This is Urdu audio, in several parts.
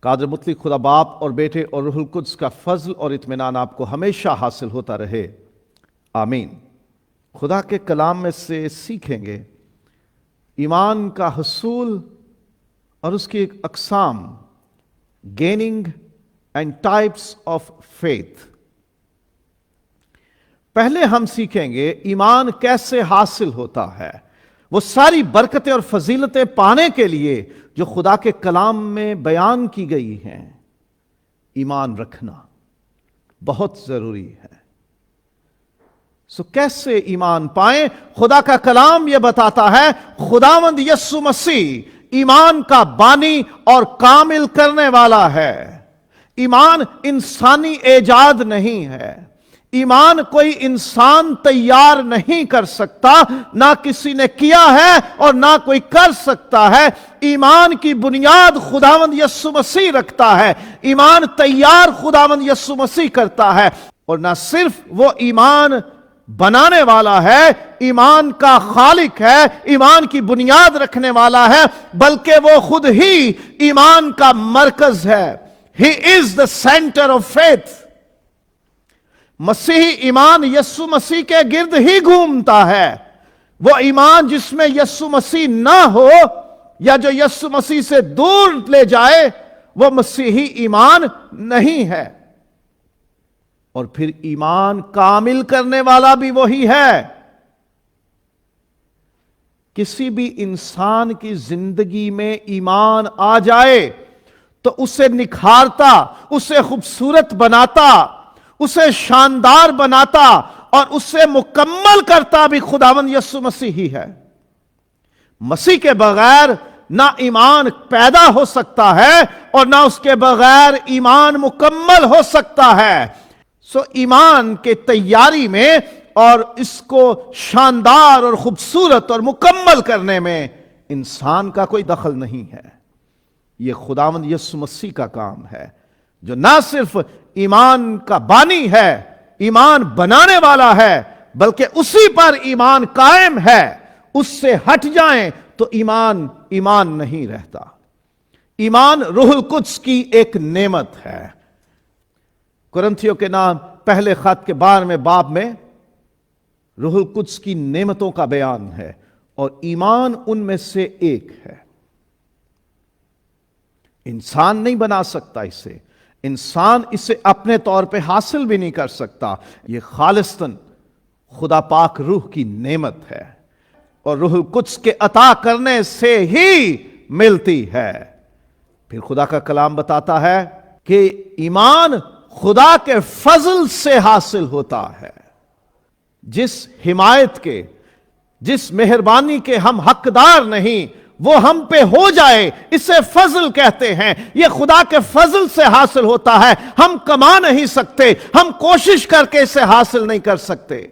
قادر مطلق خدا باپ اور بیٹے اور روح القدس کا فضل اور اطمینان آپ کو ہمیشہ حاصل ہوتا رہے، آمین۔ خدا کے کلام میں سے سیکھیں گے ایمان کا حصول اور اس کی اقسام، gaining and types of faith. پہلے ہم سیکھیں گے ایمان کیسے حاصل ہوتا ہے، وہ ساری برکتیں اور فضیلتیں پانے کے لیے جو خدا کے کلام میں بیان کی گئی ہیں۔ ایمان رکھنا بہت ضروری ہے۔ کیسے ایمان پائیں؟ خدا کا کلام یہ بتاتا ہے خداوند یسوع مسیح ایمان کا بانی اور کامل کرنے والا ہے۔ ایمان انسانی ایجاد نہیں ہے۔ ایمان کوئی انسان تیار نہیں کر سکتا، نہ کسی نے کیا ہے اور نہ کوئی کر سکتا ہے۔ ایمان کی بنیاد خداوند یسوع مسیح رکھتا ہے۔ ایمان تیار خداوند یسوع مسیح کرتا ہے، اور نہ صرف وہ ایمان بنانے والا ہے، ایمان کا خالق ہے، ایمان کی بنیاد رکھنے والا ہے، بلکہ وہ خود ہی ایمان کا مرکز ہے۔ He is the center of faith۔ مسیحی ایمان یسوع مسیح کے گرد ہی گھومتا ہے۔ وہ ایمان جس میں یسوع مسیح نہ ہو یا جو یسوع مسیح سے دور لے جائے، وہ مسیحی ایمان نہیں ہے۔ اور پھر ایمان کامل کرنے والا بھی وہی ہے۔ کسی بھی انسان کی زندگی میں ایمان آ جائے تو اسے نکھارتا، اسے خوبصورت بناتا، اسے شاندار بناتا اور اسے مکمل کرتا بھی خداوند یسوع مسیح ہی ہے۔ مسیح کے بغیر نہ ایمان پیدا ہو سکتا ہے اور نہ اس کے بغیر ایمان مکمل ہو سکتا ہے۔ ایمان کے تیاری میں اور اس کو شاندار اور خوبصورت اور مکمل کرنے میں انسان کا کوئی دخل نہیں ہے۔ یہ خداوند یسوع مسیح کا کام ہے، جو نہ صرف ایمان کا بانی ہے، ایمان بنانے والا ہے، بلکہ اسی پر ایمان قائم ہے۔ اس سے ہٹ جائیں تو ایمان نہیں رہتا۔ ایمان روح القدس کی ایک نعمت ہے۔ کرنتھیوں کے نام پہلے خط کے 12ویں باب میں روح القدس کی نعمتوں کا بیان ہے، اور ایمان ان میں سے ایک ہے۔ انسان نہیں بنا سکتا اسے، انسان اسے اپنے طور پہ حاصل بھی نہیں کر سکتا۔ یہ خالصتاً خدا پاک روح کی نعمت ہے، اور روح القدس کے عطا کرنے سے ہی ملتی ہے۔ پھر خدا کا کلام بتاتا ہے کہ ایمان خدا کے فضل سے حاصل ہوتا ہے۔ جس حمایت کے، جس مہربانی کے ہم حقدار نہیں، وہ ہم پہ ہو جائے، اسے فضل کہتے ہیں۔ یہ خدا کے فضل سے حاصل ہوتا ہے۔ ہم کما نہیں سکتے، ہم کوشش کر کے اسے حاصل نہیں کر سکتے۔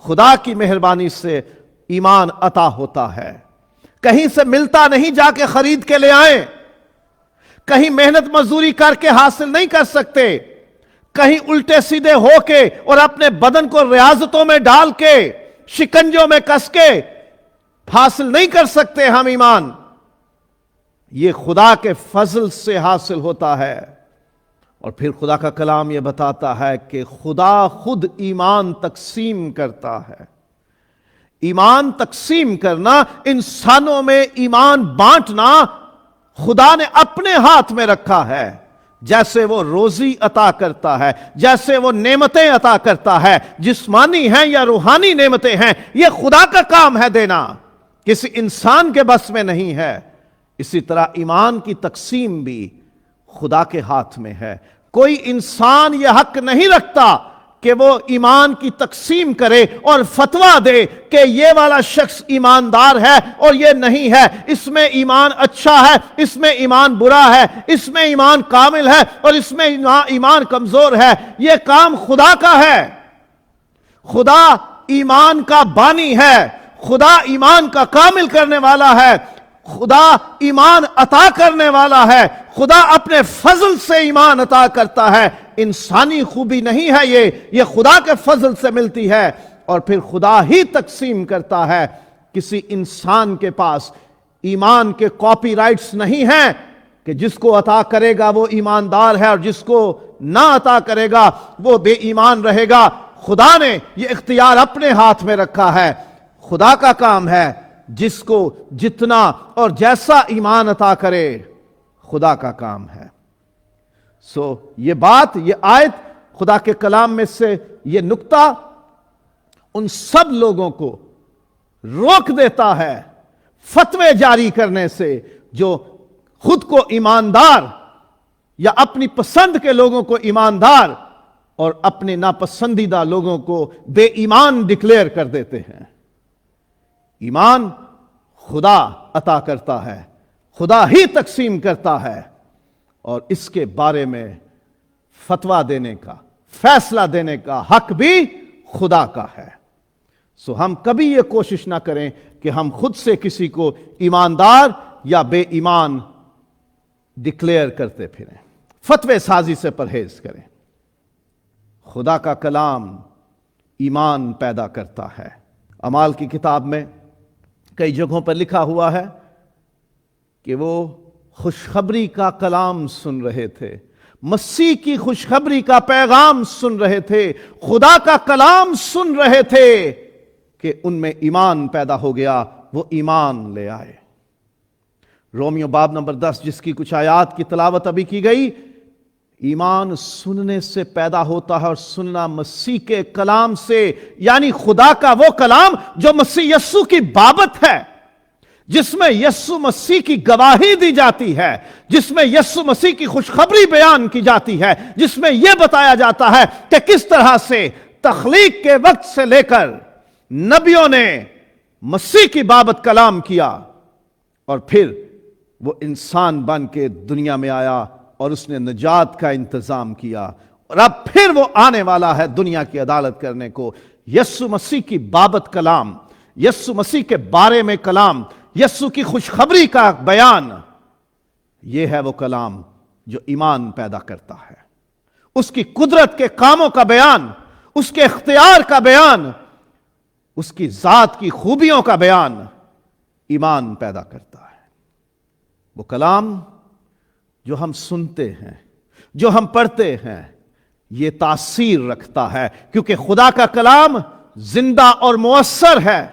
خدا کی مہربانی سے ایمان عطا ہوتا ہے۔ کہیں سے ملتا نہیں، جا کے خرید کے لے آئیں۔ کہیں محنت مزدوری کر کے حاصل نہیں کر سکتے، کہیں الٹے سیدھے ہو کے اور اپنے بدن کو ریاضتوں میں ڈال کے، شکنجوں میں کس کے حاصل نہیں کر سکتے ہم ایمان۔ یہ خدا کے فضل سے حاصل ہوتا ہے۔ اور پھر خدا کا کلام یہ بتاتا ہے کہ خدا خود ایمان تقسیم کرتا ہے۔ ایمان تقسیم کرنا، انسانوں میں ایمان بانٹنا خدا نے اپنے ہاتھ میں رکھا ہے۔ جیسے وہ روزی عطا کرتا ہے، جیسے وہ نعمتیں عطا کرتا ہے، جسمانی ہیں یا روحانی نعمتیں ہیں، یہ خدا کا کام ہے دینا، کسی انسان کے بس میں نہیں ہے۔ اسی طرح ایمان کی تقسیم بھی خدا کے ہاتھ میں ہے۔ کوئی انسان یہ حق نہیں رکھتا کہ وہ ایمان کی تقسیم کرے اور فتویٰ دے کہ یہ والا شخص ایماندار ہے اور یہ نہیں ہے، اس میں ایمان اچھا ہے، اس میں ایمان برا ہے، اس میں ایمان کامل ہے اور اس میں ایمان کمزور ہے۔ یہ کام خدا کا ہے۔ خدا ایمان کا بانی ہے، خدا ایمان کا کامل کرنے والا ہے، خدا ایمان عطا کرنے والا ہے، خدا اپنے فضل سے ایمان عطا کرتا ہے۔ انسانی خوبی نہیں ہے، یہ خدا کے فضل سے ملتی ہے، اور پھر خدا ہی تقسیم کرتا ہے۔ کسی انسان کے پاس ایمان کے کاپی رائٹس نہیں ہیں کہ جس کو عطا کرے گا وہ ایماندار ہے اور جس کو نہ عطا کرے گا وہ بے ایمان رہے گا۔ خدا نے یہ اختیار اپنے ہاتھ میں رکھا ہے۔ خدا کا کام ہے جس کو جتنا اور جیسا ایمان عطا کرے، خدا کا کام ہے۔ یہ بات، یہ آیت خدا کے کلام میں سے یہ نقطہ ان سب لوگوں کو روک دیتا ہے فتوے جاری کرنے سے جو خود کو ایماندار یا اپنی پسند کے لوگوں کو ایماندار اور اپنے ناپسندیدہ لوگوں کو بے ایمان ڈکلیئر کر دیتے ہیں۔ ایمان خدا عطا کرتا ہے، خدا ہی تقسیم کرتا ہے، اور اس کے بارے میں فتویٰ دینے کا، فیصلہ دینے کا حق بھی خدا کا ہے۔ ہم کبھی یہ کوشش نہ کریں کہ ہم خود سے کسی کو ایماندار یا بے ایمان ڈکلیئر کرتے پھریں۔ فتوے سازی سے پرہیز کریں۔ خدا کا کلام ایمان پیدا کرتا ہے۔ اعمال کی کتاب میں کئی جگہوں پر لکھا ہوا ہے کہ وہ خوشخبری کا کلام سن رہے تھے، مسیح کی خوشخبری کا پیغام سن رہے تھے، خدا کا کلام سن رہے تھے کہ ان میں ایمان پیدا ہو گیا، وہ ایمان لے آئے۔ رومیو باب نمبر 10 جس کی کچھ آیات کی تلاوت ابھی کی گئی، ایمان سننے سے پیدا ہوتا ہے، اور سننا مسیح کے کلام سے، یعنی خدا کا وہ کلام جو مسیح یسوع کی بابت ہے، جس میں یسوع مسیح کی گواہی دی جاتی ہے، جس میں یسوع مسیح کی خوشخبری بیان کی جاتی ہے، جس میں یہ بتایا جاتا ہے کہ کس طرح سے تخلیق کے وقت سے لے کر نبیوں نے مسیح کی بابت کلام کیا، اور پھر وہ انسان بن کے دنیا میں آیا اور اس نے نجات کا انتظام کیا، اور اب پھر وہ آنے والا ہے دنیا کی عدالت کرنے کو۔ یسوع مسیح کی بابت کلام، یسوع مسیح کے بارے میں کلام، یسوع کی خوشخبری کا بیان، یہ ہے وہ کلام جو ایمان پیدا کرتا ہے۔ اس کی قدرت کے کاموں کا بیان، اس کے اختیار کا بیان، اس کی ذات کی خوبیوں کا بیان ایمان پیدا کرتا ہے۔ وہ کلام جو ہم سنتے ہیں، جو ہم پڑھتے ہیں، یہ تاثیر رکھتا ہے، کیونکہ خدا کا کلام زندہ اور مؤثر ہے۔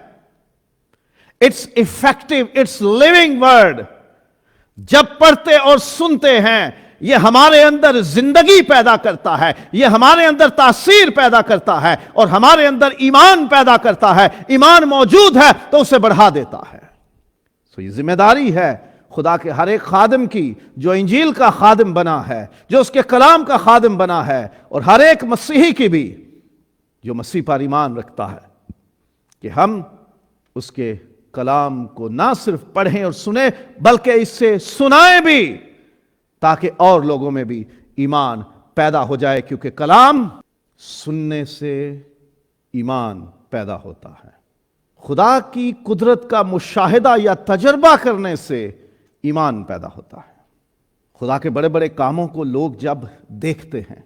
It's effective, it's living word. جب پڑھتے اور سنتے ہیں، یہ ہمارے اندر زندگی پیدا کرتا ہے، یہ ہمارے اندر تاثیر پیدا کرتا ہے، اور ہمارے اندر ایمان پیدا کرتا ہے۔ ایمان موجود ہے تو اسے بڑھا دیتا ہے۔ یہ ذمہ داری ہے خدا کے ہر ایک خادم کی، جو انجیل کا خادم بنا ہے، جو اس کے کلام کا خادم بنا ہے، اور ہر ایک مسیحی کی بھی جو مسیح پر ایمان رکھتا ہے، کہ ہم اس کے کلام کو نہ صرف پڑھیں اور سنیں، بلکہ اس سے سنائیں بھی، تاکہ اور لوگوں میں بھی ایمان پیدا ہو جائے، کیونکہ کلام سننے سے ایمان پیدا ہوتا ہے۔ خدا کی قدرت کا مشاہدہ یا تجربہ کرنے سے ایمان پیدا ہوتا ہے۔ خدا کے بڑے بڑے کاموں کو لوگ جب دیکھتے ہیں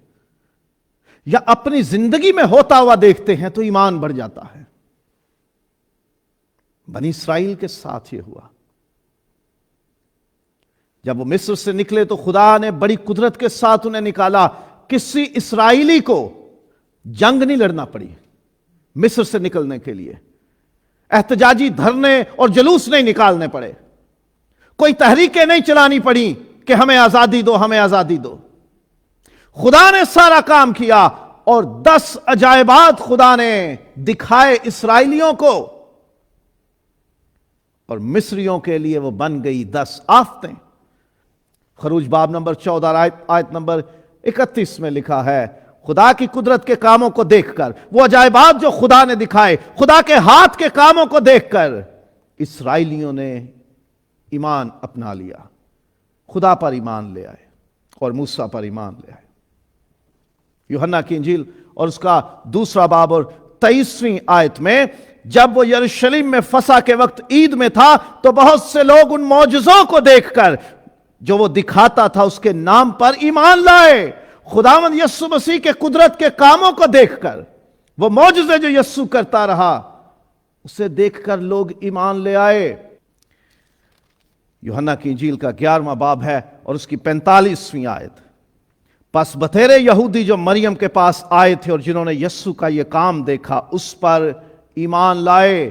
یا اپنی زندگی میں ہوتا ہوا دیکھتے ہیں تو ایمان بڑھ جاتا ہے۔ بنی اسرائیل کے ساتھ یہ ہوا۔ جب وہ مصر سے نکلے تو خدا نے بڑی قدرت کے ساتھ انہیں نکالا۔ کسی اسرائیلی کو جنگ نہیں لڑنا پڑی مصر سے نکلنے کے لیے، احتجاجی دھرنے اور جلوس نہیں نکالنے پڑے، کوئی تحریکیں نہیں چلانی پڑی کہ ہمیں آزادی دو، ہمیں آزادی دو۔ خدا نے سارا کام کیا، اور 10 عجائبات خدا نے دکھائے اسرائیلیوں کو، اور مصریوں کے لیے وہ بن گئی 10 آفتیں۔ خروج باب نمبر 14 آیت نمبر 31 میں لکھا ہے، خدا کی قدرت کے کاموں کو دیکھ کر، وہ عجائبات جو خدا نے دکھائے، خدا کے ہاتھ کے کاموں کو دیکھ کر اسرائیلیوں نے ایمان اپنا لیا، خدا پر ایمان لے آئے اور موسیٰ پر ایمان لے آئے۔ یوحنا کی انجیل اور اس کا 2 باب اور 23ویں آیت میں، جب وہ یروشلم میں فسح کے وقت عید میں تھا تو بہت سے لوگ ان معجزوں کو دیکھ کر جو وہ دکھاتا تھا اس کے نام پر ایمان لائے۔ خداوند یسوع مسیح کے قدرت کے کاموں کو دیکھ کر، وہ معجزے جو یسوع کرتا رہا، اسے دیکھ کر لوگ ایمان لے آئے۔ یوحنا کی انجیل کا 11واں باب ہے اور اس کی 45ویں آیت. پس بتیرے یہودی جو مریم کے پاس آئے تھے اور جنہوں نے یسوع کا یہ کام دیکھا اس پر ایمان لائے.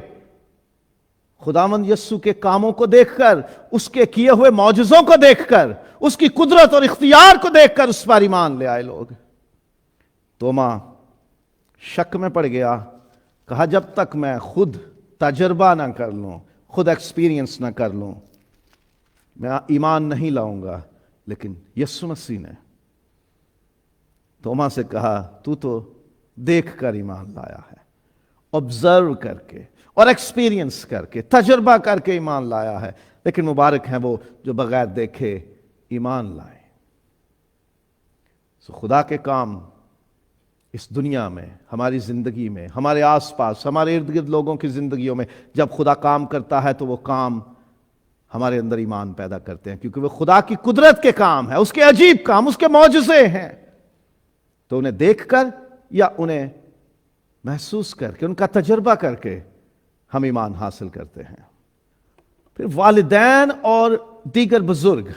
خداوند یسوع کے کاموں کو دیکھ کر، اس کے کیے ہوئے معجزوں کو دیکھ کر، اس کی قدرت اور اختیار کو دیکھ کر اس پر ایمان لے آئے لوگ. توما شک میں پڑ گیا، کہا جب تک میں خود تجربہ نہ کر لوں، خود ایکسپیرینس نہ کر لوں، میں ایمان نہیں لاؤں گا. لیکن یسوع مسیح نے توما سے کہا تو دیکھ کر ایمان لایا ہے، آبزرو کر کے اور ایکسپیرینس کر کے، تجربہ کر کے ایمان لایا ہے. لیکن مبارک ہیں وہ جو بغیر دیکھے ایمان لائیں. خدا کے کام اس دنیا میں، ہماری زندگی میں، ہمارے آس پاس، ہمارے ارد گرد لوگوں کی زندگیوں میں جب خدا کام کرتا ہے تو وہ کام ہمارے اندر ایمان پیدا کرتے ہیں، کیونکہ وہ خدا کی قدرت کے کام ہے، اس کے عجیب کام، اس کے معجزے ہیں. تو انہیں دیکھ کر یا انہیں محسوس کر کے، ان کا تجربہ کر کے ہم ایمان حاصل کرتے ہیں. پھر والدین اور دیگر بزرگ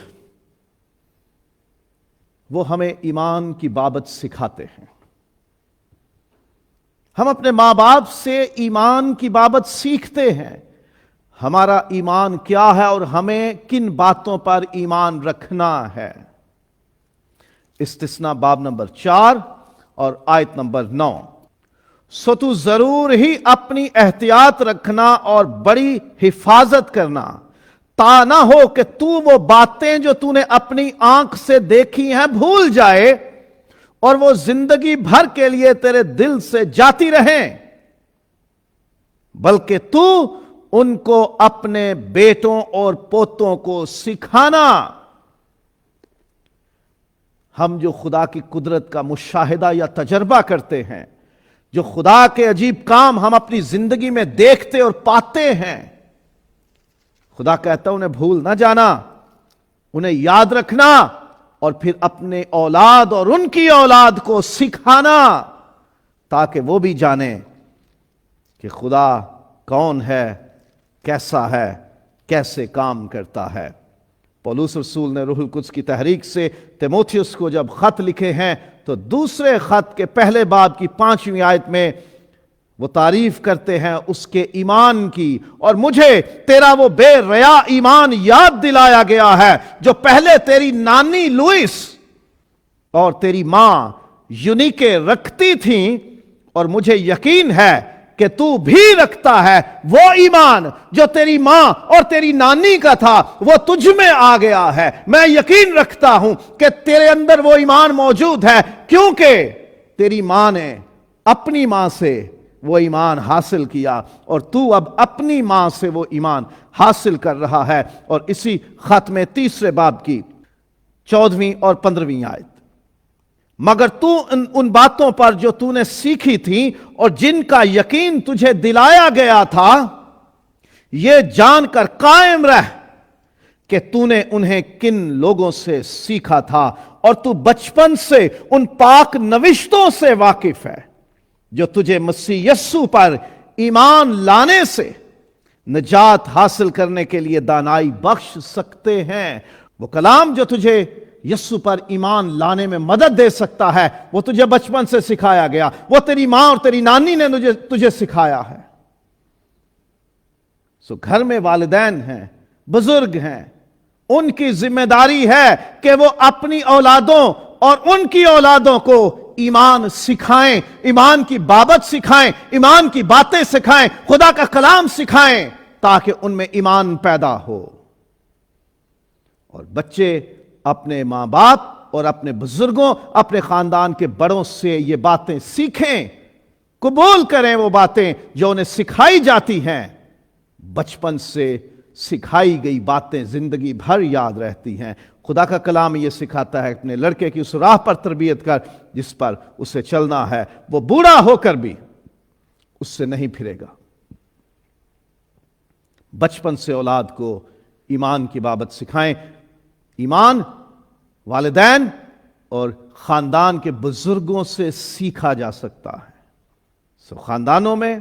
وہ ہمیں ایمان کی بابت سکھاتے ہیں. ہم اپنے ماں باپ سے ایمان کی بابت سیکھتے ہیں، ہمارا ایمان کیا ہے اور ہمیں کن باتوں پر ایمان رکھنا ہے. استثناء باب نمبر 4 اور آیت نمبر 9. سو تو ضرور ہی اپنی احتیاط رکھنا اور بڑی حفاظت کرنا، تا نہ ہو کہ تو وہ باتیں جو تو نے اپنی آنکھ سے دیکھی ہیں بھول جائے اور وہ زندگی بھر کے لیے تیرے دل سے جاتی رہیں، بلکہ تو ان کو اپنے بیٹوں اور پوتوں کو سکھانا. ہم جو خدا کی قدرت کا مشاہدہ یا تجربہ کرتے ہیں، جو خدا کے عجیب کام ہم اپنی زندگی میں دیکھتے اور پاتے ہیں، خدا کہتا ہے انہیں بھول نہ جانا، انہیں یاد رکھنا اور پھر اپنے اولاد اور ان کی اولاد کو سکھانا، تاکہ وہ بھی جانیں کہ خدا کون ہے، کیسا ہے، کیسے کام کرتا ہے. پولس رسول نے روح القدس کی تحریک سے تیموتھیوس کو جب خط لکھے ہیں تو دوسرے خط کے پہلے باب کی 5ویں آیت میں وہ تعریف کرتے ہیں اس کے ایمان کی. اور مجھے تیرا وہ بے ریا ایمان یاد دلایا گیا ہے جو پہلے تیری نانی لوئس اور تیری ماں یونیکے رکھتی تھیں، اور مجھے یقین ہے کہ تو بھی رکھتا ہے وہ ایمان جو تیری ماں اور تیری نانی کا تھا، وہ تجھ میں آ گیا ہے. میں یقین رکھتا ہوں کہ تیرے اندر وہ ایمان موجود ہے، کیونکہ تیری ماں نے اپنی ماں سے وہ ایمان حاصل کیا اور تو اب اپنی ماں سے وہ ایمان حاصل کر رہا ہے. اور اسی خط میں تیسرے باب کی 14ویں اور 15ویں آیت. مگر تو ان باتوں پر جو تو نے سیکھی تھی اور جن کا یقین تجھے دلایا گیا تھا، یہ جان کر قائم رہ کہ تو نے انہیں کن لوگوں سے سیکھا تھا، اور تو بچپن سے ان پاک نوشتوں سے واقف ہے جو تجھے مسیح یسوع پر ایمان لانے سے نجات حاصل کرنے کے لیے دانائی بخش سکتے ہیں. وہ کلام جو تجھے یسوع پر ایمان لانے میں مدد دے سکتا ہے، وہ تجھے بچپن سے سکھایا گیا، وہ تیری ماں اور تیری نانی نے تجھے سکھایا ہے. سو گھر میں والدین ہیں، بزرگ ہیں، ان کی ذمہ داری ہے کہ وہ اپنی اولادوں اور ان کی اولادوں کو ایمان سکھائیں، ایمان کی بابت سکھائیں، ایمان کی باتیں سکھائیں، خدا کا کلام سکھائیں، تاکہ ان میں ایمان پیدا ہو. اور بچے اپنے ماں باپ اور اپنے بزرگوں، اپنے خاندان کے بڑوں سے یہ باتیں سیکھیں، قبول کریں وہ باتیں جو انہیں سکھائی جاتی ہیں. بچپن سے سکھائی گئی باتیں زندگی بھر یاد رہتی ہیں. خدا کا کلام یہ سکھاتا ہے اپنے لڑکے کی اس راہ پر تربیت کر جس پر اسے چلنا ہے، وہ بوڑھا ہو کر بھی اس سے نہیں پھرے گا. بچپن سے اولاد کو ایمان کی بابت سکھائیں. ایمان والدین اور خاندان کے بزرگوں سے سیکھا جا سکتا ہے. خاندانوں میں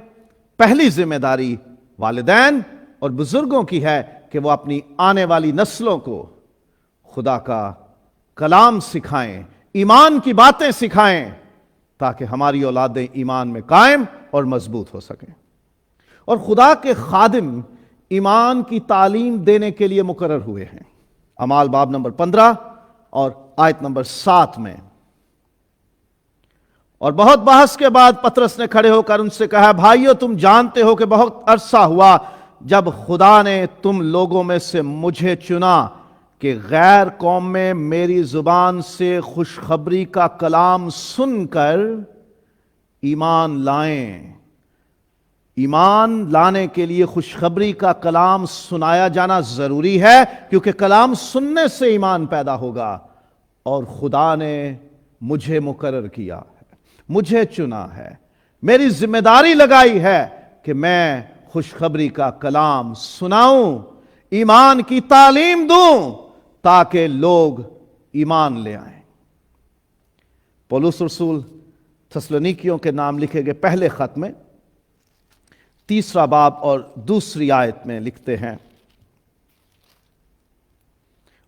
پہلی ذمہ داری والدین اور بزرگوں کی ہے کہ وہ اپنی آنے والی نسلوں کو خدا کا کلام سکھائیں، ایمان کی باتیں سکھائیں، تاکہ ہماری اولادیں ایمان میں قائم اور مضبوط ہو سکیں۔ اور خدا کے خادم ایمان کی تعلیم دینے کے لیے مقرر ہوئے ہیں۔ اعمال باب نمبر 15 اور آیت نمبر 7 میں، اور بہت بحث کے بعد پطرس نے کھڑے ہو کر ان سے کہا، بھائیو تم جانتے ہو کہ بہت عرصہ ہوا جب خدا نے تم لوگوں میں سے مجھے چنا کہ غیر قوم میں میری زبان سے خوشخبری کا کلام سن کر ایمان لائیں۔ ایمان لانے کے لیے خوشخبری کا کلام سنایا جانا ضروری ہے، کیونکہ کلام سننے سے ایمان پیدا ہوگا۔ اور خدا نے مجھے مقرر کیا ہے، مجھے چنا ہے، میری ذمہ داری لگائی ہے کہ میں خوشخبری کا کلام سناؤں، ایمان کی تعلیم دوں، تاکہ لوگ ایمان لے آئیں۔ پولس رسول تھسلونیکیوں کے نام لکھے گئے پہلے خط میں 3 باب اور 2 آیت میں لکھتے ہیں،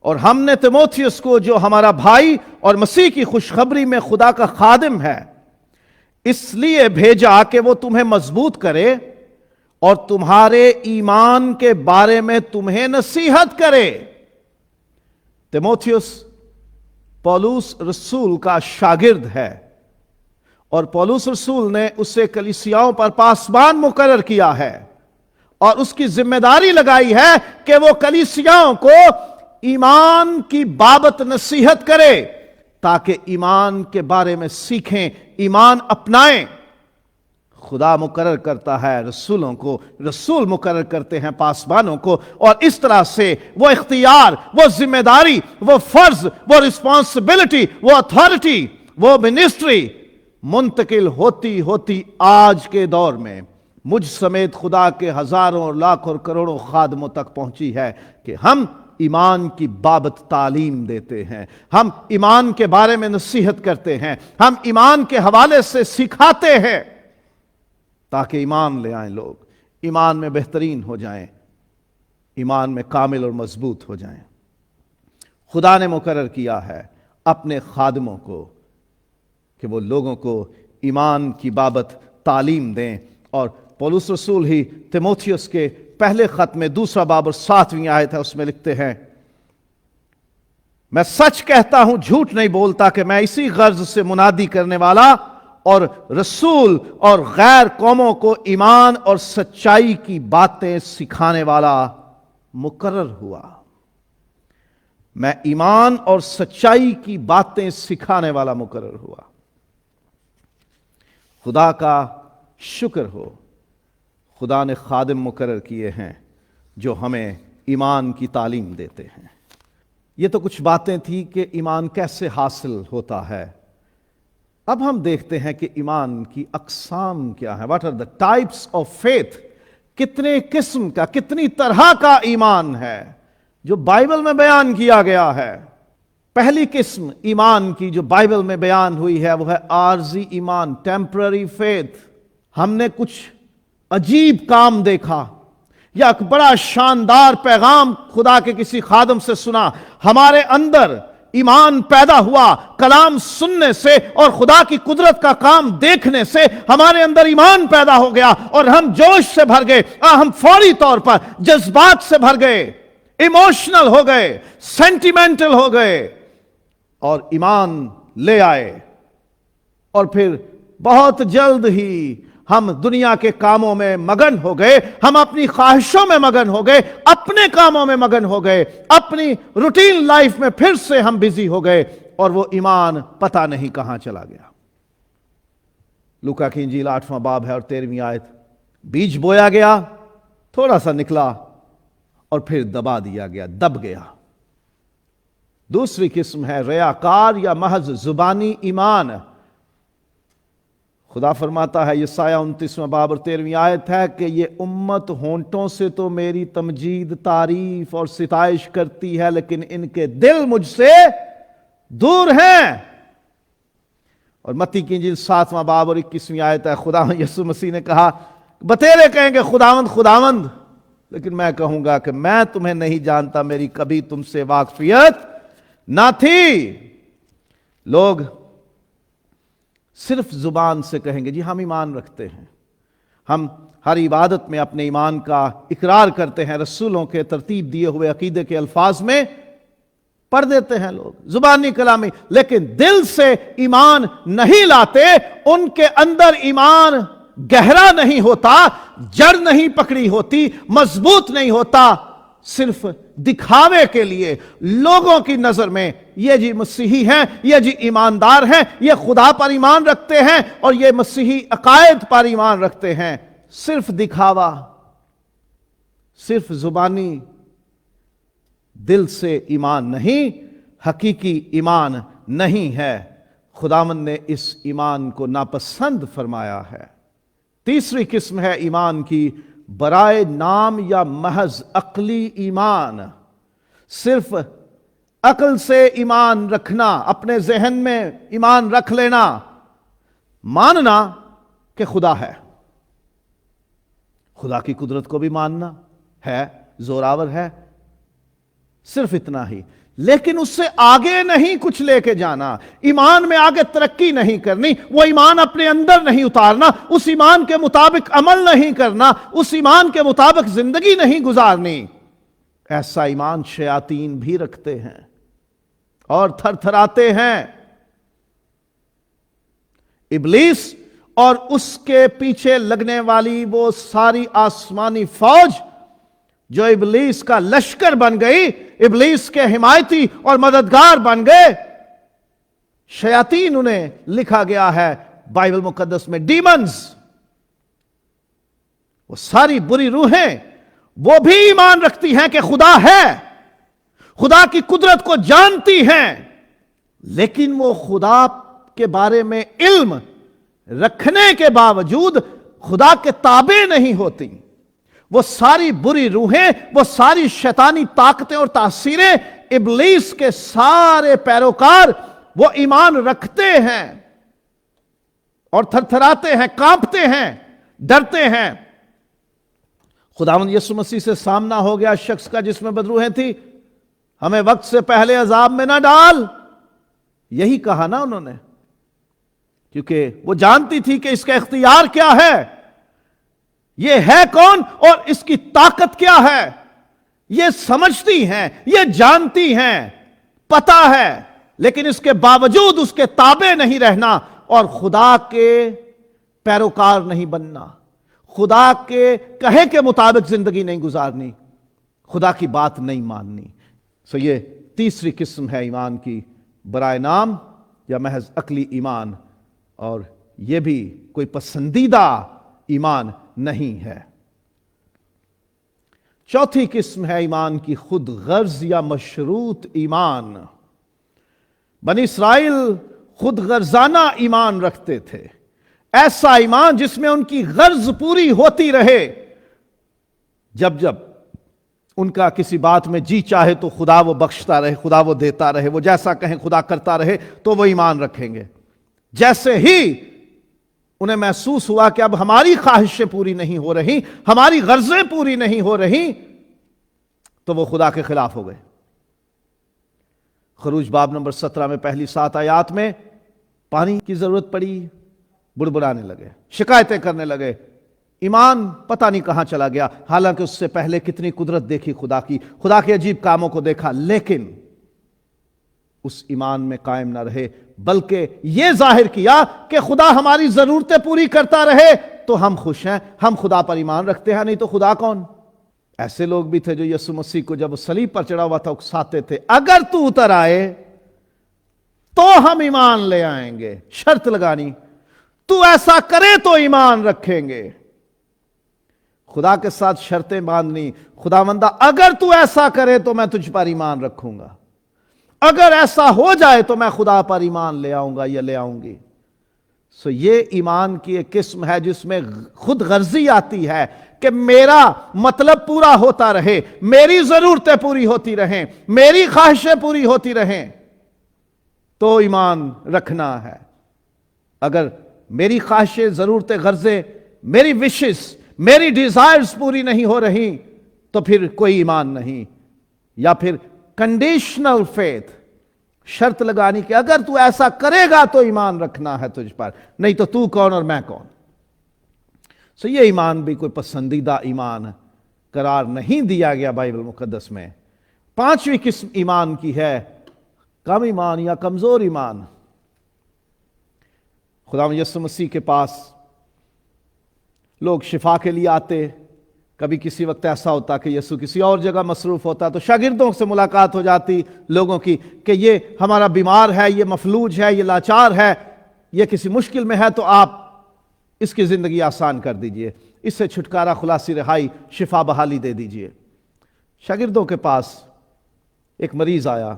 اور ہم نے تیموتھیوس کو جو ہمارا بھائی اور مسیح کی خوشخبری میں خدا کا خادم ہے اس لیے بھیجا کہ وہ تمہیں مضبوط کرے اور تمہارے ایمان کے بارے میں تمہیں نصیحت کرے۔ تیموتھیوس پولس رسول کا شاگرد ہے، اور پولس رسول نے اسے کلیسیاؤں پر پاسبان مقرر کیا ہے، اور اس کی ذمہ داری لگائی ہے کہ وہ کلیسیاؤں کو ایمان کی بابت نصیحت کرے، تاکہ ایمان کے بارے میں سیکھیں، ایمان اپنائیں۔ خدا مقرر کرتا ہے رسولوں کو، رسول مقرر کرتے ہیں پاسبانوں کو، اور اس طرح سے وہ اختیار، وہ ذمہ داری، وہ فرض، وہ رسپانسبلٹی، وہ اتھارٹی، وہ منسٹری منتقل ہوتی ہوتی آج کے دور میں مجھ سمیت خدا کے ہزاروں اور لاکھوں اور کروڑوں خادموں تک پہنچی ہے کہ ہم ایمان کی بابت تعلیم دیتے ہیں، ہم ایمان کے بارے میں نصیحت کرتے ہیں، ہم ایمان کے حوالے سے سکھاتے ہیں، تاکہ ایمان لے آئیں، لوگ ایمان میں بہترین ہو جائیں، ایمان میں کامل اور مضبوط ہو جائیں۔ خدا نے مقرر کیا ہے اپنے خادموں کو کہ وہ لوگوں کو ایمان کی بابت تعلیم دیں، اور پولس رسول ہی تیموتھیوس کے پہلے خط میں 2 باب اور 7 آیت ہے، اس میں لکھتے ہیں، میں سچ کہتا ہوں، جھوٹ نہیں بولتا، کہ میں اسی غرض سے منادی کرنے والا اور رسول اور غیر قوموں کو ایمان اور سچائی کی باتیں سکھانے والا مقرر ہوا۔ میں ایمان اور سچائی کی باتیں سکھانے والا مقرر ہوا۔ خدا کا شکر ہو، خدا نے خادم مقرر کیے ہیں جو ہمیں ایمان کی تعلیم دیتے ہیں۔ یہ تو کچھ باتیں تھیں کہ ایمان کیسے حاصل ہوتا ہے۔ اب ہم دیکھتے ہیں کہ ایمان کی اقسام کیا ہیں۔ What are the types of faith? کتنے قسم کا، کتنی طرح کا ایمان ہے جو بائبل میں بیان کیا گیا ہے۔ پہلی قسم ایمان کی جو بائبل میں بیان ہوئی ہے وہ ہے عارضی ایمان، ٹیمپرری فیتھ۔ ہم نے کچھ عجیب کام دیکھا یا ایک بڑا شاندار پیغام خدا کے کسی خادم سے سنا، ہمارے اندر ایمان پیدا ہوا کلام سننے سے اور خدا کی قدرت کا کام دیکھنے سے، ہمارے اندر ایمان پیدا ہو گیا اور ہم جوش سے بھر گئے، ہم فوری طور پر جذبات سے بھر گئے، ایموشنل ہو گئے، سینٹیمنٹل ہو گئے اور ایمان لے آئے، اور پھر بہت جلد ہی ہم دنیا کے کاموں میں مگن ہو گئے، ہم اپنی خواہشوں میں مگن ہو گئے، اپنے کاموں میں مگن ہو گئے، اپنی روٹین لائف میں پھر سے ہم بزی ہو گئے، اور وہ ایمان پتہ نہیں کہاں چلا گیا۔ لوکا کی انجیل 8واں باب ہے اور 13ویں آیت، بیج بویا گیا، تھوڑا سا نکلا اور پھر دبا دیا گیا، دب گیا۔ دوسری قسم ہے ریاکار یا محض زبانی ایمان۔ خدا فرماتا ہے، یسایہ 29واں باب اور 13ویں آیت ہے کہ یہ امت ہونٹوں سے تو میری تمجید، تعریف اور ستائش کرتی ہے، لیکن ان کے دل مجھ سے دور ہیں۔ اور متی کی انجیل 7واں باب اور 21ویں آیت ہے، خدا یسوع مسیح نے کہا، بتیرے کہیں گے خداوند خداوند، لیکن میں کہوں گا کہ میں تمہیں نہیں جانتا، میری کبھی تم سے واقفیت نہ تھی۔ لوگ صرف زبان سے کہیں گے جی ہم ایمان رکھتے ہیں، ہم ہر عبادت میں اپنے ایمان کا اقرار کرتے ہیں، رسولوں کے ترتیب دیے ہوئے عقیدے کے الفاظ میں پڑھ دیتے ہیں لوگ زبانی کلامی، لیکن دل سے ایمان نہیں لاتے، ان کے اندر ایمان گہرا نہیں ہوتا، جڑ نہیں پکڑی ہوتی، مضبوط نہیں ہوتا، صرف دکھاوے کے لیے لوگوں کی نظر میں یہ جی مسیحی ہیں، یہ جی ایماندار ہیں، یہ خدا پر ایمان رکھتے ہیں اور یہ مسیحی عقائد پر ایمان رکھتے ہیں، صرف دکھاوا، صرف زبانی، دل سے ایمان نہیں، حقیقی ایمان نہیں ہے۔ خداوند نے اس ایمان کو ناپسند فرمایا ہے۔ تیسری قسم ہے ایمان کی برائے نام یا محض عقلی ایمان، صرف عقل سے ایمان رکھنا، اپنے ذہن میں ایمان رکھ لینا، ماننا کہ خدا ہے، خدا کی قدرت کو بھی ماننا ہے، زوراور ہے، صرف اتنا ہی، لیکن اس سے آگے نہیں کچھ لے کے جانا، ایمان میں آگے ترقی نہیں کرنی، وہ ایمان اپنے اندر نہیں اتارنا، اس ایمان کے مطابق عمل نہیں کرنا، اس ایمان کے مطابق زندگی نہیں گزارنی۔ ایسا ایمان شیاطین بھی رکھتے ہیں اور تھر تھراتے ہیں۔ ابلیس اور اس کے پیچھے لگنے والی وہ ساری آسمانی فوج جو ابلیس کا لشکر بن گئی، ابلیس کے حمایتی اور مددگار بن گئے، شیاطین انہیں لکھا گیا ہے بائبل مقدس میں ڈیمنز، وہ ساری بری روحیں، وہ بھی ایمان رکھتی ہیں کہ خدا ہے، خدا کی قدرت کو جانتی ہیں، لیکن وہ خدا کے بارے میں علم رکھنے کے باوجود خدا کے تابع نہیں ہوتی۔ وہ ساری بری روحیں، وہ ساری شیطانی طاقتیں اور تاثیریں، ابلیس کے سارے پیروکار وہ ایمان رکھتے ہیں اور تھر تھراتے ہیں، کانپتے ہیں، ڈرتے ہیں۔ خداوند یسوع مسیح سے سامنا ہو گیا شخص کا جس میں بدروحیں تھی، ہمیں وقت سے پہلے عذاب میں نہ ڈال، یہی کہا نا انہوں نے، کیونکہ وہ جانتی تھی کہ اس کا اختیار کیا ہے، یہ ہے کون اور اس کی طاقت کیا ہے، یہ سمجھتی ہیں، یہ جانتی ہیں، پتا ہے، لیکن اس کے باوجود اس کے تابع نہیں رہنا اور خدا کے پیروکار نہیں بننا، خدا کے کہے کے مطابق زندگی نہیں گزارنی، خدا کی بات نہیں ماننی۔ یہ تیسری قسم ہے ایمان کی، برائے نام یا محض عقلی ایمان، اور یہ بھی کوئی پسندیدہ ایمان نہیں ہے۔ چوتھی قسم ہے ایمان کی خود غرض یا مشروط ایمان۔ بنی اسرائیل خود غرضانہ ایمان رکھتے تھے، ایسا ایمان جس میں ان کی غرض پوری ہوتی رہے، جب جب ان کا کسی بات میں جی چاہے تو خدا وہ بخشتا رہے، خدا وہ دیتا رہے، وہ جیسا کہیں خدا کرتا رہے، تو وہ ایمان رکھیں گے۔ جیسے ہی انہیں محسوس ہوا کہ اب ہماری خواہشیں پوری نہیں ہو رہی، ہماری غرضیں پوری نہیں ہو رہی، تو وہ خدا کے خلاف ہو گئے۔ خروج باب نمبر 17 میں پہلی 7 آیات میں پانی کی ضرورت پڑی، بڑبڑانے لگے، شکایتیں کرنے لگے، ایمان پتہ نہیں کہاں چلا گیا، حالانکہ اس سے پہلے کتنی قدرت دیکھی خدا کی، خدا کے عجیب کاموں کو دیکھا، لیکن اس ایمان میں قائم نہ رہے، بلکہ یہ ظاہر کیا کہ خدا ہماری ضرورتیں پوری کرتا رہے تو ہم خوش ہیں، ہم خدا پر ایمان رکھتے ہیں، نہیں تو خدا کون؟ ایسے لوگ بھی تھے جو یسوع مسیح کو جب وہ صلیب پر چڑھا ہوا تھا اکساتے تھے، اگر تو اتر آئے تو ہم ایمان لے آئیں گے، شرط لگانی، تو ایسا کرے تو ایمان رکھیں گے۔ خدا کے ساتھ شرطیں باندھنی، خداوندہ اگر تو ایسا کرے تو میں تجھ پر ایمان رکھوں گا، اگر ایسا ہو جائے تو میں خدا پر ایمان لے آؤں گا یا لے آؤں گی۔ یہ ایمان کی ایک قسم ہے جس میں خود غرضی آتی ہے کہ میرا مطلب پورا ہوتا رہے، میری ضرورتیں پوری ہوتی رہیں، میری خواہشیں پوری ہوتی رہیں، تو ایمان رکھنا ہے۔ اگر میری خواہشیں، ضرورتیں، غرضیں، میری وشز، میری ڈیزائرز پوری نہیں ہو رہی تو پھر کوئی ایمان نہیں، یا پھر کنڈیشنل فیتھ، شرط لگانی کہ اگر تو ایسا کرے گا تو ایمان رکھنا ہے تجھ پر، نہیں تو تو کون اور میں کون۔ سو یہ ایمان بھی کوئی پسندیدہ ایمان قرار نہیں دیا گیا بائبل مقدس میں۔ پانچویں قسم ایمان کی ہے کم ایمان یا کمزور ایمان۔ خدا یسوع مسیح کے پاس لوگ شفا کے لیے آتے، کبھی کسی وقت ایسا ہوتا کہ یسوع کسی اور جگہ مصروف ہوتا تو شاگردوں سے ملاقات ہو جاتی لوگوں کی کہ یہ ہمارا بیمار ہے، یہ مفلوج ہے، یہ لاچار ہے، یہ کسی مشکل میں ہے، تو آپ اس کی زندگی آسان کر دیجئے، اس سے چھٹکارا، خلاصی، رہائی، شفا، بحالی دے دیجئے۔ شاگردوں کے پاس ایک مریض آیا،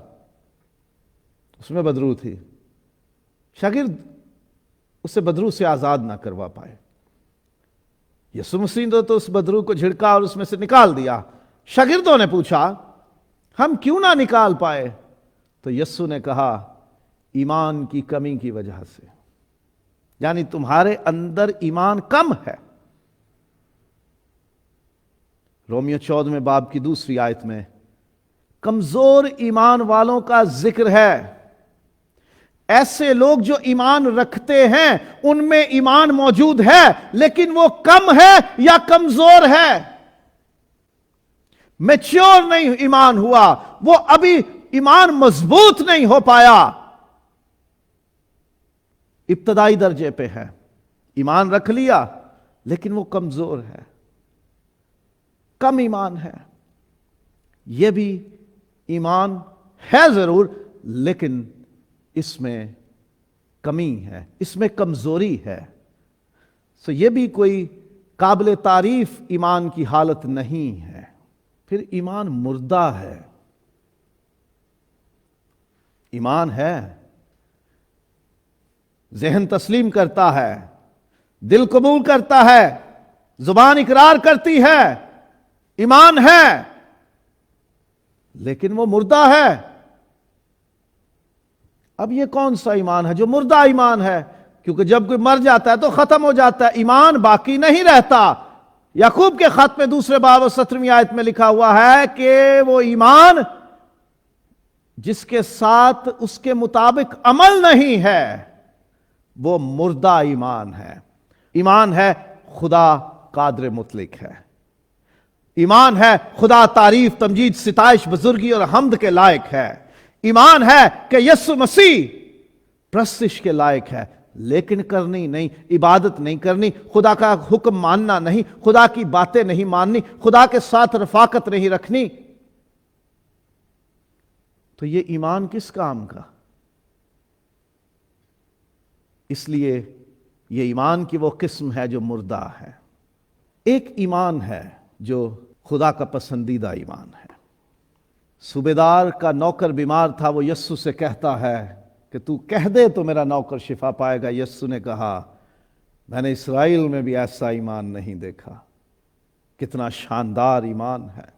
اس میں بدرو تھی، شاگرد اسے بدرو سے آزاد نہ کروا پائے۔ یسوع مسیح نے تو اس بدرو کو جھڑکا اور اس میں سے نکال دیا۔ شاگردوں نے پوچھا ہم کیوں نہ نکال پائے؟ تو یسوع نے کہا ایمان کی کمی کی وجہ سے، یعنی تمہارے اندر ایمان کم ہے۔ رومیو 14 باب کی 2 آیت میں کمزور ایمان والوں کا ذکر ہے۔ ایسے لوگ جو ایمان رکھتے ہیں ان میں ایمان موجود ہے لیکن وہ کم ہے یا کمزور ہے، میچور نہیں ایمان ہوا، وہ ابھی ایمان مضبوط نہیں ہو پایا، ابتدائی درجے پہ ہے، ایمان رکھ لیا لیکن وہ کمزور ہے، کم ایمان ہے۔ یہ بھی ایمان ہے ضرور لیکن اس میں کمی ہے، اس میں کمزوری ہے۔ سو یہ بھی کوئی قابل تعریف ایمان کی حالت نہیں ہے۔ پھر ایمان مردہ ہے۔ ایمان ہے، ذہن تسلیم کرتا ہے، دل قبول کرتا ہے، زبان اقرار کرتی ہے، ایمان ہے لیکن وہ مردہ ہے۔ اب یہ کون سا ایمان ہے جو مردہ ایمان ہے؟ کیونکہ جب کوئی مر جاتا ہے تو ختم ہو جاتا ہے، ایمان باقی نہیں رہتا۔ یعقوب کے خط میں 2 باب اور 17 آیت میں لکھا ہوا ہے کہ وہ ایمان جس کے ساتھ اس کے مطابق عمل نہیں ہے وہ مردہ ایمان ہے۔ ایمان ہے خدا قادر مطلق ہے، ایمان ہے خدا تعریف، تمجید، ستائش، بزرگی اور حمد کے لائق ہے، ایمان ہے کہ یسوع مسیح پرستش کے لائق ہے، لیکن کرنی نہیں، عبادت نہیں کرنی، خدا کا حکم ماننا نہیں، خدا کی باتیں نہیں ماننی، خدا کے ساتھ رفاقت نہیں رکھنی، تو یہ ایمان کس کام کا؟ اس لیے یہ ایمان کی وہ قسم ہے جو مردہ ہے۔ ایک ایمان ہے جو خدا کا پسندیدہ ایمان ہے۔ صوبیدار کا نوکر بیمار تھا، وہ یسوع سے کہتا ہے کہ تو کہہ دے تو میرا نوکر شفا پائے گا۔ یسوع نے کہا میں نے اسرائیل میں بھی ایسا ایمان نہیں دیکھا۔ کتنا شاندار ایمان ہے۔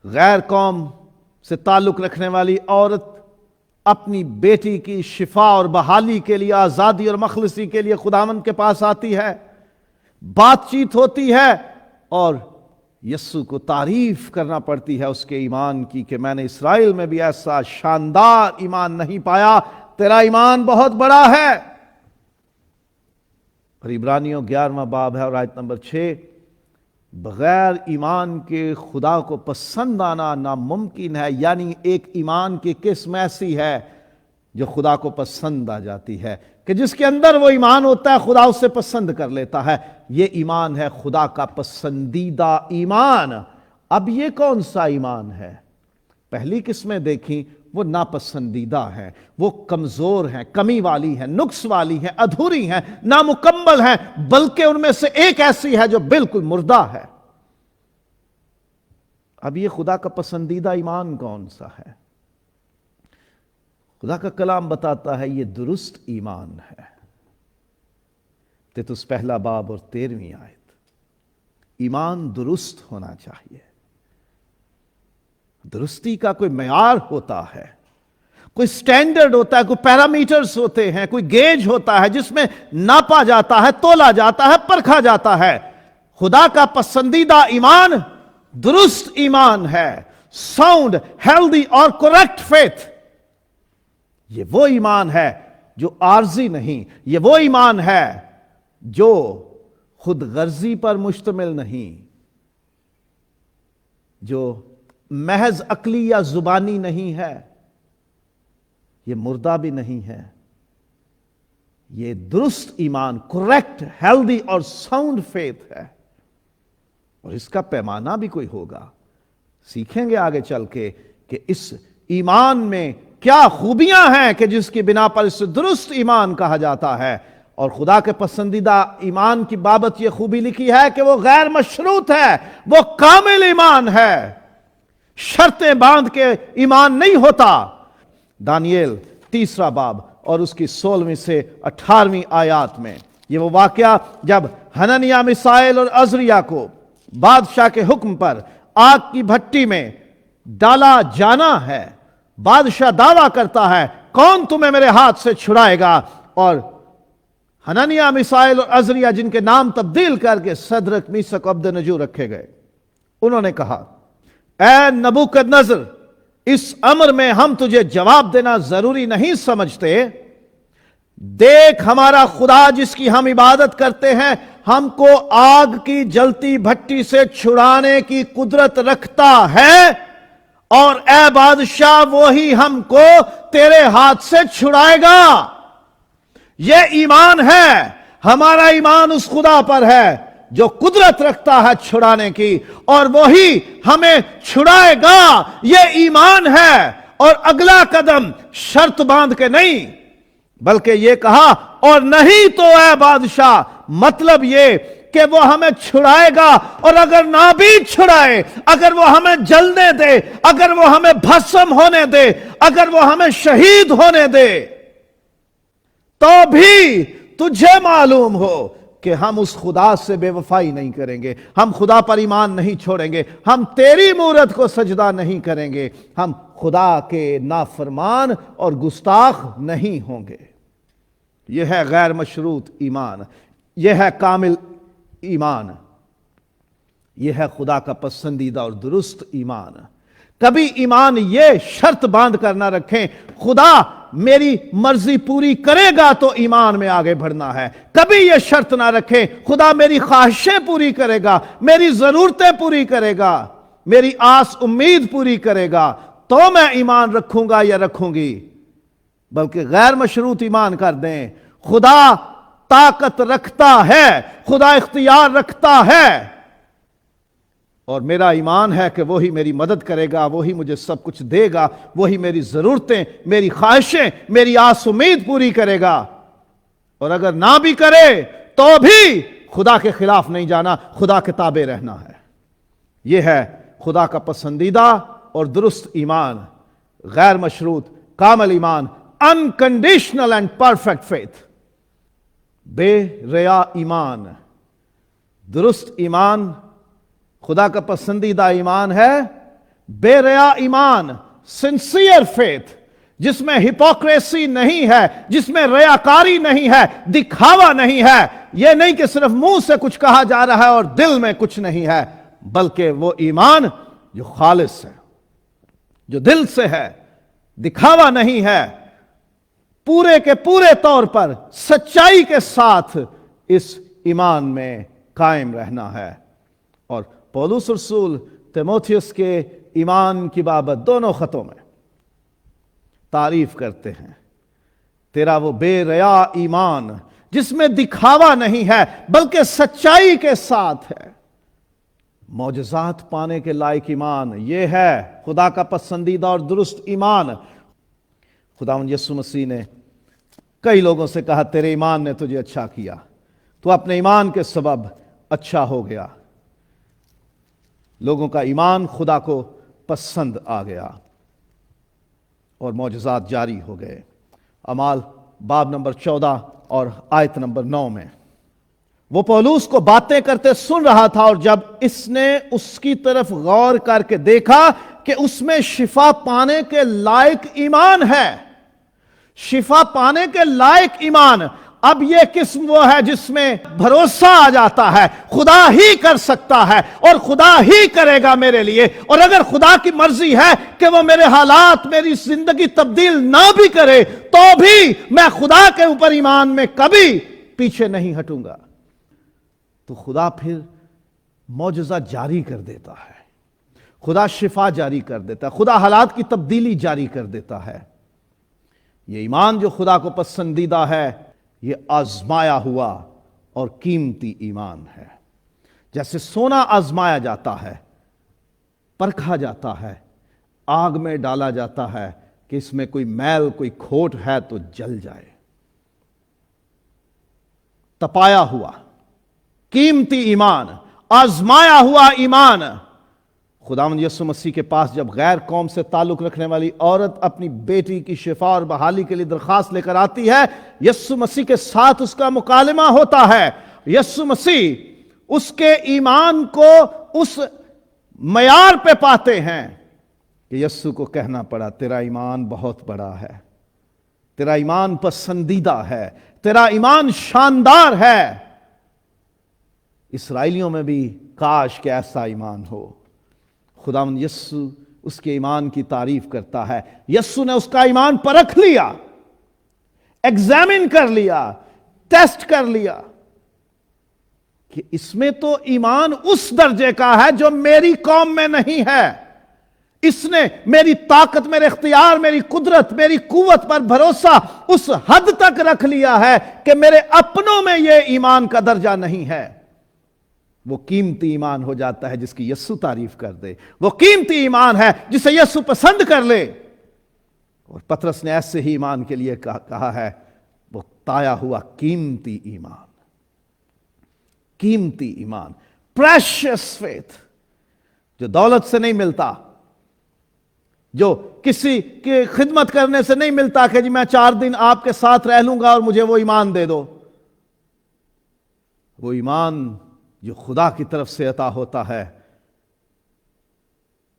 غیر قوم سے تعلق رکھنے والی عورت اپنی بیٹی کی شفا اور بحالی کے لیے، آزادی اور مخلصی کے لیے خداوند کے پاس آتی ہے، بات چیت ہوتی ہے اور یسوع کو تعریف کرنا پڑتی ہے اس کے ایمان کی کہ میں نے اسرائیل میں بھی ایسا شاندار ایمان نہیں پایا، تیرا ایمان بہت بڑا ہے۔ اور عبرانیوں 11 باب ہے اور آیت نمبر 6، بغیر ایمان کے خدا کو پسند آنا ناممکن ہے، یعنی ایک ایمان کی قسم ایسی ہے جو خدا کو پسند آ جاتی ہے کہ جس کے اندر وہ ایمان ہوتا ہے خدا اسے پسند کر لیتا ہے۔ یہ ایمان ہے خدا کا پسندیدہ ایمان۔ اب یہ کون سا ایمان ہے؟ پہلی قسمیں دیکھیں وہ ناپسندیدہ ہیں، وہ کمزور ہیں، کمی والی ہیں، نقص والی ہیں، ادھوری ہیں، نامکمل ہیں، بلکہ ان میں سے ایک ایسی ہے جو بالکل مردہ ہے۔ اب یہ خدا کا پسندیدہ ایمان کون سا ہے؟ خدا کا کلام بتاتا ہے یہ درست ایمان ہے۔ تیتوس 1 باب اور 13 آیت، ایمان درست ہونا چاہیے۔ درستی کا کوئی معیار ہوتا ہے، کوئی سٹینڈرڈ ہوتا ہے، کوئی پیرامیٹرز ہوتے ہیں، کوئی گیج ہوتا ہے جس میں ناپا جاتا ہے، تولا جاتا ہے، پرکھا جاتا ہے۔ خدا کا پسندیدہ ایمان درست ایمان ہے، ساؤنڈ، ہیلدی اور کریکٹ فیتھ، یہ وہ ایمان ہے جو عارضی نہیں، یہ وہ ایمان ہے جو خود غرضی پر مشتمل نہیں، جو محض عقلی یا زبانی نہیں ہے، یہ مردہ بھی نہیں ہے، یہ درست ایمان، کریکٹ، ہیلدی اور ساؤنڈ فیتھ ہے، اور اس کا پیمانہ بھی کوئی ہوگا۔ سیکھیں گے آگے چل کے کہ اس ایمان میں کیا خوبیاں ہیں کہ جس کی بنا پر اسے درست ایمان کہا جاتا ہے، اور خدا کے پسندیدہ ایمان کی بابت یہ خوبی لکھی ہے کہ وہ غیر مشروط ہے، وہ کامل ایمان ہے، شرطیں باندھ کے ایمان نہیں ہوتا۔ دانیل 3 باب اور اس کی 16 سے 18 آیات میں یہ وہ واقعہ جب حنانیہ، میسائیل اور عزریہ کو بادشاہ کے حکم پر آگ کی بھٹی میں ڈالا جانا ہے، بادشاہ دعویٰ کرتا ہے کون تمہیں میرے ہاتھ سے چھڑائے گا، اور حنانیہ، میسائیل اور عزریہ جن کے نام تبدیل کر کے صدرک، میثق، عبدنجو رکھے گئے، انہوں نے کہا اے نبوکدنضر، اس امر میں ہم تجھے جواب دینا ضروری نہیں سمجھتے، دیکھ ہمارا خدا جس کی ہم عبادت کرتے ہیں ہم کو آگ کی جلتی بھٹی سے چھڑانے کی قدرت رکھتا ہے، اور اے بادشاہ وہی ہم کو تیرے ہاتھ سے چھڑائے گا۔ یہ ایمان ہے، ہمارا ایمان اس خدا پر ہے جو قدرت رکھتا ہے چھڑانے کی، اور وہی ہمیں چھڑائے گا، یہ ایمان ہے۔ اور اگلا قدم شرط باندھ کے نہیں، بلکہ یہ کہا اور نہیں تو اے بادشاہ، مطلب یہ کہ وہ ہمیں چھڑائے گا، اور اگر نہ بھی چھڑائے، اگر وہ ہمیں جلنے دے، اگر وہ ہمیں بھسم ہونے دے، اگر وہ ہمیں شہید ہونے دے، تو بھی تجھے معلوم ہو کہ ہم اس خدا سے بے وفائی نہیں کریں گے، ہم خدا پر ایمان نہیں چھوڑیں گے، ہم تیری مورت کو سجدہ نہیں کریں گے، ہم خدا کے نافرمان اور گستاخ نہیں ہوں گے۔ یہ ہے غیر مشروط ایمان، یہ ہے کامل ایمان، یہ ہے خدا کا پسندیدہ اور درست ایمان۔ کبھی ایمان یہ شرط باندھ کر نہ رکھیں خدا میری مرضی پوری کرے گا تو ایمان میں آگے بڑھنا ہے، کبھی یہ شرط نہ رکھیں خدا میری خواہشیں پوری کرے گا، میری ضرورتیں پوری کرے گا، میری آس امید پوری کرے گا تو میں ایمان رکھوں گا یا رکھوں گی، بلکہ غیر مشروط ایمان کر دیں خدا طاقت رکھتا ہے، خدا اختیار رکھتا ہے، اور میرا ایمان ہے کہ وہی میری مدد کرے گا، وہی مجھے سب کچھ دے گا، وہی میری ضرورتیں، میری خواہشیں، میری آس امید پوری کرے گا، اور اگر نہ بھی کرے تو بھی خدا کے خلاف نہیں جانا، خدا کے تابع رہنا ہے۔ یہ ہے خدا کا پسندیدہ اور درست ایمان، غیر مشروط کامل ایمان، unconditional and perfect faith، بے ریا ایمان۔ درست ایمان خدا کا پسندیدہ ایمان ہے، بے ریا ایمان، سنسیئر فیتھ، جس میں ہپوکریسی نہیں ہے، جس میں ریاکاری نہیں ہے، دکھاوا نہیں ہے، یہ نہیں کہ صرف منہ سے کچھ کہا جا رہا ہے اور دل میں کچھ نہیں ہے، بلکہ وہ ایمان جو خالص ہے، جو دل سے ہے، دکھاوا نہیں ہے، پورے کے پورے طور پر سچائی کے ساتھ اس ایمان میں قائم رہنا ہے۔ اور پولس رسول تیموتھیوس کے ایمان کی بابت دونوں خطوں میں تعریف کرتے ہیں، تیرا وہ بے ریا ایمان جس میں دکھاوا نہیں ہے بلکہ سچائی کے ساتھ ہے، معجزات پانے کے لائق ایمان، یہ ہے خدا کا پسندیدہ اور درست ایمان۔ خداوند یسوع مسیح نے کئی لوگوں سے کہا تیرے ایمان نے تجھے اچھا کیا، تو اپنے ایمان کے سبب اچھا ہو گیا، لوگوں کا ایمان خدا کو پسند آ گیا اور معجزات جاری ہو گئے۔ اعمال باب نمبر 14 اور آیت نمبر 9 میں وہ پولس کو باتیں کرتے سن رہا تھا، اور جب اس نے اس کی طرف غور کر کے دیکھا کہ اس میں شفا پانے کے لائق ایمان ہے، شفا پانے کے لائق ایمان، اب یہ قسم وہ ہے جس میں بھروسہ آ جاتا ہے خدا ہی کر سکتا ہے اور خدا ہی کرے گا میرے لیے، اور اگر خدا کی مرضی ہے کہ وہ میرے حالات، میری زندگی تبدیل نہ بھی کرے تو بھی میں خدا کے اوپر ایمان میں کبھی پیچھے نہیں ہٹوں گا۔ تو خدا پھر معجزہ جاری کر دیتا ہے، خدا شفا جاری کر دیتا ہے، خدا حالات کی تبدیلی جاری کر دیتا ہے۔ یہ ایمان جو خدا کو پسندیدہ ہے، یہ آزمایا ہوا اور قیمتی ایمان ہے۔ جیسے سونا آزمایا جاتا ہے، پرکھا جاتا ہے، آگ میں ڈالا جاتا ہے کہ اس میں کوئی میل، کوئی کھوٹ ہے تو جل جائے۔ تپایا ہوا قیمتی ایمان، آزمایا ہوا ایمان۔ خداوند یسوع مسیح کے پاس جب غیر قوم سے تعلق رکھنے والی عورت اپنی بیٹی کی شفا اور بحالی کے لیے درخواست لے کر آتی ہے، یسوع مسیح کے ساتھ اس کا مکالمہ ہوتا ہے۔ یسوع مسیح اس کے ایمان کو اس معیار پہ پاتے ہیں کہ یسوع کو کہنا پڑا تیرا ایمان بہت بڑا ہے، تیرا ایمان پسندیدہ ہے، تیرا ایمان شاندار ہے۔ اسرائیلیوں میں بھی کاش کہ ایسا ایمان ہو۔ خداوند یسوع اس کے ایمان کی تعریف کرتا ہے۔ یسوع نے اس کا ایمان پرکھ لیا، ایگزامن کر لیا، ٹیسٹ کر لیا کہ اس میں تو ایمان اس درجے کا ہے جو میری قوم میں نہیں ہے۔ اس نے میری طاقت، میرے اختیار، میری قدرت، میری قوت پر بھروسہ اس حد تک رکھ لیا ہے کہ میرے اپنوں میں یہ ایمان کا درجہ نہیں ہے۔ وہ قیمتی ایمان ہو جاتا ہے جس کی یسوع تعریف کر دے، وہ قیمتی ایمان ہے جسے یسوع پسند کر لے۔ اور پطرس نے ایسے ہی ایمان کے لیے کہا ہے، وہ تایا ہوا قیمتی ایمان، قیمتی ایمان، پریشس فیتھ، جو دولت سے نہیں ملتا، جو کسی کی خدمت کرنے سے نہیں ملتا کہ جی میں 4 دن آپ کے ساتھ رہ لوں گا اور مجھے وہ ایمان دے دو۔ وہ ایمان جو خدا کی طرف سے عطا ہوتا ہے،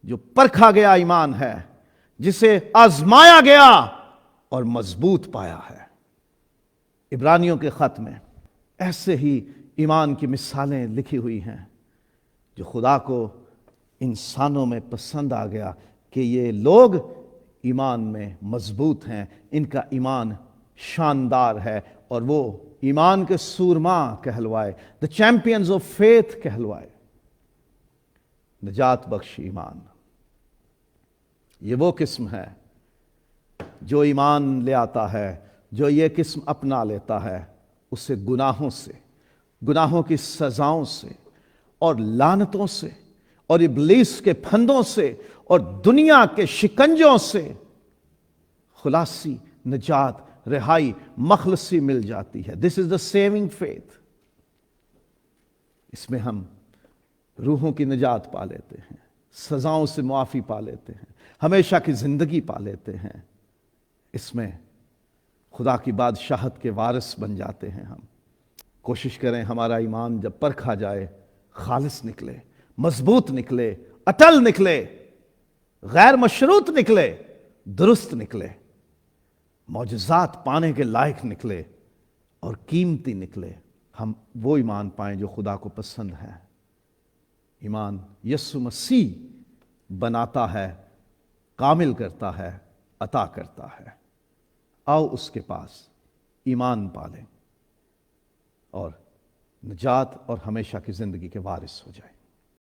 جو پرکھا گیا ایمان ہے، جسے آزمایا گیا اور مضبوط پایا ہے۔ عبرانیوں کے خط میں ایسے ہی ایمان کی مثالیں لکھی ہوئی ہیں جو خدا کو انسانوں میں پسند آ گیا کہ یہ لوگ ایمان میں مضبوط ہیں، ان کا ایمان شاندار ہے، اور وہ ایمان کے سورما کہلوائے، the champions of faith کہلوائے۔ نجات بخش ایمان، یہ وہ قسم ہے جو ایمان لے آتا ہے، جو یہ قسم اپنا لیتا ہے، اسے گناہوں سے، گناہوں کی سزاؤں سے اور لعنتوں سے اور ابلیس کے پھندوں سے اور دنیا کے شکنجوں سے خلاصی، نجات، رہائی، مخلصی مل جاتی ہے۔ دس از دا سیونگ فیتھ۔ اس میں ہم روحوں کی نجات پا لیتے ہیں، سزاؤں سے معافی پا لیتے ہیں، ہمیشہ کی زندگی پا لیتے ہیں۔ اس میں خدا کی بادشاہت کے وارث بن جاتے ہیں ہم۔ کوشش کریں ہمارا ایمان جب پرکھا جائے خالص نکلے، مضبوط نکلے، اٹل نکلے، غیر مشروط نکلے، درست نکلے، معجزات پانے کے لائق نکلے اور قیمتی نکلے۔ ہم وہ ایمان پائیں جو خدا کو پسند ہے۔ ایمان یسوع مسیح بناتا ہے، کامل کرتا ہے، عطا کرتا ہے۔ آؤ اس کے پاس ایمان پالیں اور نجات اور ہمیشہ کی زندگی کے وارث ہو جائیں۔